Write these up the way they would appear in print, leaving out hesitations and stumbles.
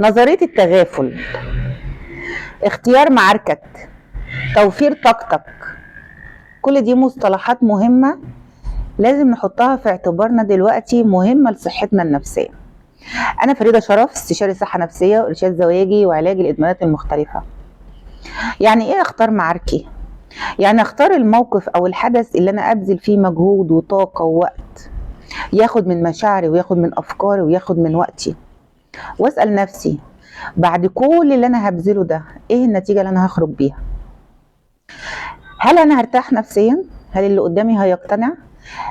نظرية التغافل، اختيار معاركك، توفير طاقتك، كل دي مصطلحات مهمة لازم نحطها في اعتبارنا دلوقتي، مهمة لصحتنا النفسية. أنا فريدة شرف، استشاري صحة نفسية وإرشاد زواجي وعلاج الإدمانات المختلفة. يعني إيه أختار معاركي؟ يعني أختار الموقف أو الحدث اللي أنا أبذل فيه مجهود وطاقة ووقت، ياخد من مشاعري وياخد من أفكاري وياخد من وقتي، وأسأل نفسي بعد كل اللي أنا هبذله ده إيه النتيجة اللي أنا هخرج بيها؟ هل أنا هرتاح نفسيا؟ هل اللي قدامي هيقتنع؟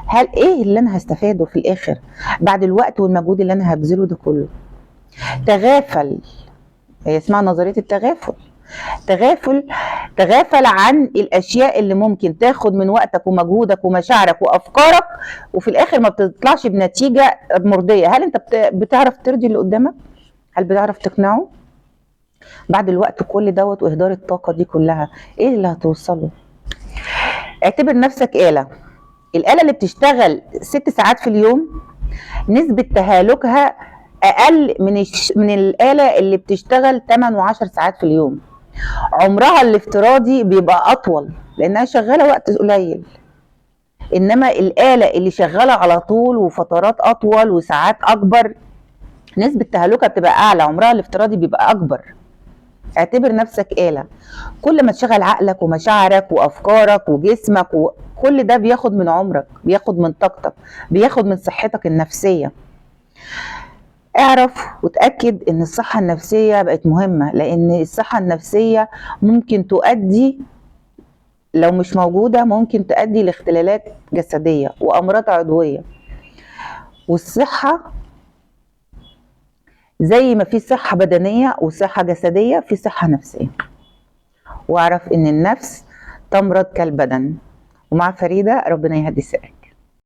هل إيه اللي أنا هستفاده في الآخر بعد الوقت والمجهود اللي أنا هبذله ده كله؟ تغافل، هي اسمها نظرية التغافل. تغافل عن الاشياء اللي ممكن تاخد من وقتك ومجهودك ومشاعرك وافكارك، وفي الاخر ما بتطلعش بنتيجه مرضيه. هل انت بتعرف ترضي اللي قدامك؟ هل بتعرف تقنعه؟ بعد الوقت كل دوت واهدار الطاقه دي كلها، ايه اللي هتوصله؟ اعتبر نفسك الآلة اللي بتشتغل 6 ساعات في اليوم نسبة تهالكها أقل من الآلة اللي بتشتغل 8 و10 ساعات في اليوم. عمرها الافتراضي بيبقى أطول لأنها شغالة وقت قليل، إنما الآلة اللي شغالة على طول وفترات أطول وساعات أكبر نسبة تهلكها بتبقى أعلى، عمرها الافتراضي بيبقى أكبر. اعتبر نفسك آلة، كل ما تشغل عقلك ومشاعرك وأفكارك وجسمك كل ده بياخد من عمرك، بياخد من طاقتك، بياخد من صحتك النفسية. اعرف وتأكد ان الصحة النفسية بقت مهمة، لان الصحة النفسية ممكن تؤدي، لو مش موجودة ممكن تؤدي لاختلالات جسدية وأمراض عضوية. والصحة زي ما في صحة بدنية وصحة جسدية في صحة نفسية. واعرف ان النفس تمرض كالبدن. ومع فريدة، ربنا يهدي سرك.